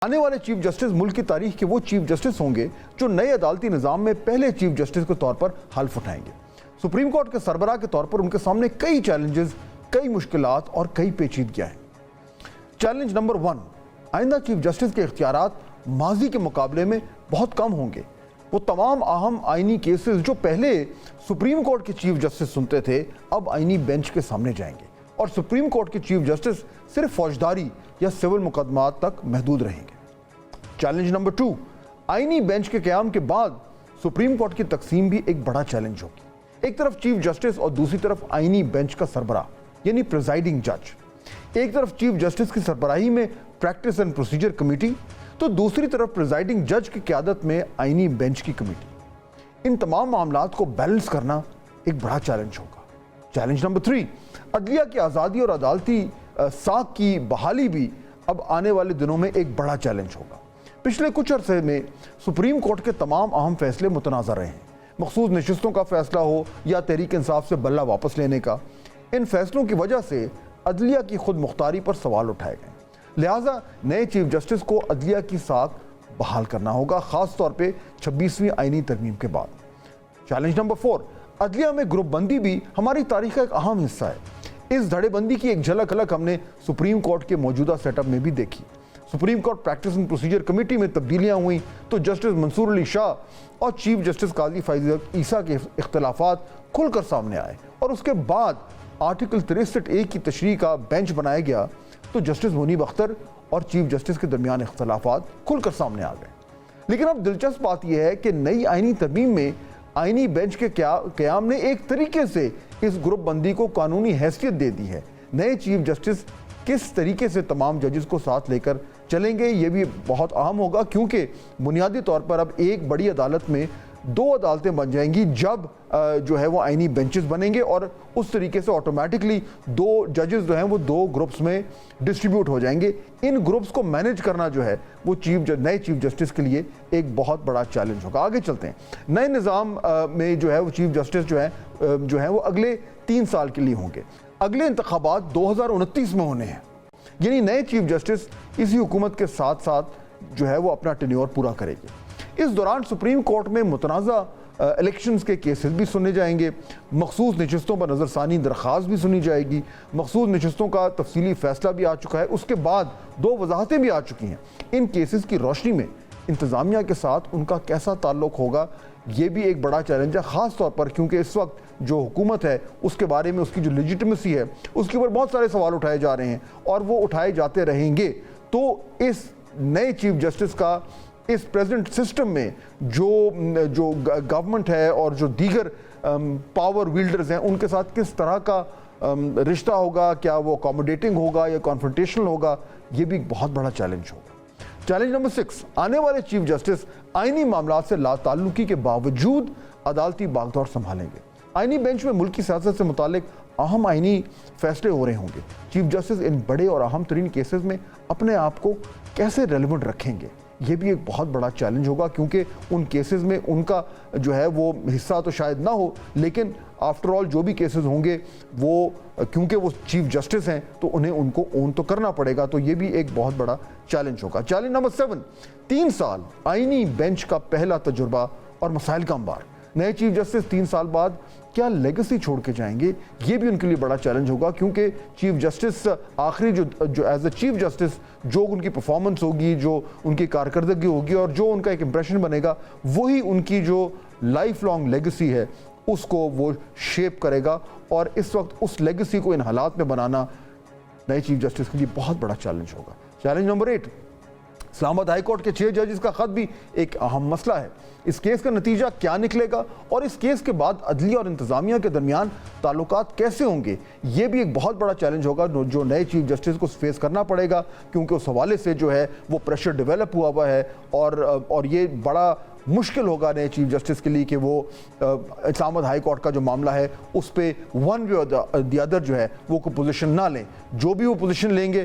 آنے والے chief justice ملک کی تاریخ کے وہ چیف جسٹس ہوں گے جو نئے عدالتی نظام میں پہلے چیف جسٹس کے طور پر حلف اٹھائیں گے۔ سپریم کورٹ کے سربراہ کے طور پر ان کے سامنے کئی چیلنجز، کئی مشکلات اور کئی پیچیدگیاں ہیں۔ چیلنج نمبر 1، آئندہ چیف جسٹس کے اختیارات ماضی کے مقابلے میں بہت کم ہوں گے۔ وہ تمام اہم آئینی کیسز جو پہلے سپریم کورٹ کے چیف جسٹس سنتے تھے اب آئینی بینچ کے سامنے جائیں گے، اور سپریم کورٹ کے چیف جسٹس صرف فوجداری یا سول مقدمات تک محدود رہیں گے۔ چیلنج نمبر 2، آئینی بینچ کے قیام کے بعد سپریم کورٹ کی تقسیم بھی ایک بڑا چیلنج ہوگی۔ ایک طرف چیف جسٹس اور دوسری طرف آئینی بینچ کا سربراہ یعنی پریزائڈنگ جج۔ ایک طرف چیف جسٹس کی سربراہی میں پریکٹس اینڈ پروسیجر کمیٹی، تو دوسری طرف پریزائڈنگ جج کی قیادت میں آئینی بینچ کی کمیٹی۔ ان تمام معاملات کو بیلنس کرنا ایک بڑا چیلنج ہوگا۔ چیلنج نمبر 3، عدلیہ کی آزادی اور عدالتی ساکھ کی بحالی بھی اب آنے والے دنوں میں ایک بڑا چیلنج ہوگا۔ پچھلے کچھ عرصے میں سپریم کورٹ کے تمام اہم فیصلے متنازع رہے ہیں، مخصوص نشستوں کا فیصلہ ہو یا تحریک انصاف سے بلہ واپس لینے کا۔ ان فیصلوں کی وجہ سے عدلیہ کی خود مختاری پر سوال اٹھائے گئے، لہٰذا نئے چیف جسٹس کو عدلیہ کی ساکھ بحال کرنا ہوگا، خاص طور پہ 26ویں آئینی ترمیم کے بعد۔ چیلنج نمبر 4، عدلیہ میں گروپ بندی بھی ہماری تاریخ کا ایک اہم حصہ ہے۔ اس دھڑے بندی کی ایک جھلک ہم نے سپریم کورٹ کے موجودہ سیٹ اپ میں بھی دیکھی۔ Supreme court practice and procedure committee میں تبدیلیاں ہوئیں تو جسٹس منصور علی شاہ اور چیف جسٹس قاضی فائز عیسیٰ کے اختلافات کھل کر سامنے آئے، اور اس کے بعد آرٹیکل 63A کی تشریح کا بینچ بنایا گیا تو جسٹس منیب اختر اور چیف جسٹس کے درمیان اختلافات کھل کر سامنے آ گئے۔ لیکن اب دلچسپ بات یہ ہے کہ نئی آئینی ترمیم میں آئینی بینچ کے قیام نے ایک طریقے سے اس گروپ بندی کو قانونی حیثیت دے دی ہے۔ نئے چیف جسٹس کس طریقے سے تمام ججز کو ساتھ لے کر چلیں گے یہ بھی بہت اہم ہوگا، کیونکہ بنیادی طور پر اب ایک بڑی عدالت میں 2 عدالتیں بن جائیں گی جب جو ہے وہ آئینی بینچز بنیں گے، اور اس طریقے سے آٹومیٹکلی 2 ججز جو ہیں وہ 2 گروپس میں ڈسٹریبیوٹ ہو جائیں گے۔ ان گروپس کو مینیج کرنا جو ہے وہ نئے چیف جسٹس کے لیے ایک بہت بڑا چیلنج ہوگا۔ آگے چلتے ہیں۔ نئے نظام میں جو ہے وہ چیف جسٹس جو ہیں وہ اگلے 3 سال کے لیے ہوں گے۔ اگلے انتخابات 2029 میں ہونے ہیں، یعنی نئے چیف جسٹس اسی حکومت کے ساتھ ساتھ جو ہے وہ اپنا ٹینیور پورا کرے گے۔ اس دوران سپریم کورٹ میں متنازع الیکشنز کے کیسز بھی سنے جائیں گے، مخصوص نشستوں پر نظر ثانی درخواست بھی سنی جائے گی، مخصوص نشستوں کا تفصیلی فیصلہ بھی آ چکا ہے، اس کے بعد 2 وضاحتیں بھی آ چکی ہیں۔ ان کیسز کی روشنی میں انتظامیہ کے ساتھ ان کا کیسا تعلق ہوگا یہ بھی ایک بڑا چیلنج ہے، خاص طور پر کیونکہ اس وقت جو حکومت ہے اس کے بارے میں اس کی جو لیجیٹمیسی ہے اس کے اوپر بہت سارے سوال اٹھائے جا رہے ہیں، اور وہ اٹھائے جاتے رہیں گے۔ تو اس نئے چیف جسٹس کا اس پریزنٹ سسٹم میں جو گورنمنٹ ہے اور جو دیگر پاور ویلڈرز ہیں ان کے ساتھ کس طرح کا رشتہ ہوگا، کیا وہ اکوموڈیٹنگ ہوگا یا کانفرنٹیشنل ہوگا، یہ بھی ایک بہت بڑا چیلنج ہوگا۔ چیلنج نمبر 6، آنے والے چیف جسٹس آئینی معاملات سے لا تعلقی کے باوجود عدالتی باغدور سنبھالیں گے۔ آئینی بینچ میں ملکی سیاست سے متعلق اہم آئینی فیصلے ہو رہے ہوں گے۔ چیف جسٹس ان بڑے اور اہم ترین کیسز میں اپنے آپ کو کیسے ریلیونٹ رکھیں گے یہ بھی ایک بہت بڑا چیلنج ہوگا، کیونکہ ان کیسز میں ان کا جو ہے وہ حصہ تو شاید نہ ہو، لیکن آفٹر آل جو بھی کیسز ہوں گے وہ کیونکہ وہ چیف جسٹس ہیں تو انہیں ان کو اون تو کرنا پڑے گا، تو یہ بھی ایک بہت بڑا چیلنج ہوگا۔ چیلنج نمبر 7، 3 سال آئینی بینچ کا پہلا تجربہ اور مسائل کا انبار۔ نئے چیف جسٹس 3 سال بعد کیا لیگسی چھوڑ کے جائیں گے یہ بھی ان کے لیے بڑا چیلنج ہوگا، کیونکہ چیف جسٹس آخری جو ایز اے چیف جسٹس جو ان کی پرفارمنس ہوگی، جو ان کی کارکردگی ہوگی اور جو ان کا ایک امپریشن بنے گا، وہی ان کی جو لائف لانگ لیگسی ہے اس کو وہ شیپ کرے گا، اور اس وقت اس لیگسی کو ان حالات میں بنانا نئے چیف جسٹس کے لیے بہت بڑا چیلنج ہوگا۔ چیلنج نمبر 8، اسلام آباد ہائی کورٹ کے 6 ججز کا خط بھی ایک اہم مسئلہ ہے۔ اس کیس کا نتیجہ کیا نکلے گا اور اس کیس کے بعد عدلیہ اور انتظامیہ کے درمیان تعلقات کیسے ہوں گے یہ بھی ایک بہت بڑا چیلنج ہوگا جو نئے چیف جسٹس کو فیس کرنا پڑے گا، کیونکہ اس حوالے سے جو ہے وہ پریشر ڈیولپ ہوا ہے، اور یہ بڑا مشکل ہوگا نئے چیف جسٹس کے لیے کہ وہ اسلام آباد ہائی کورٹ کا جو معاملہ ہے اس پہ ون وے اور دی ادر جو ہے وہ کوئی پوزیشن نہ لیں۔ جو بھی وہ پوزیشن لیں گے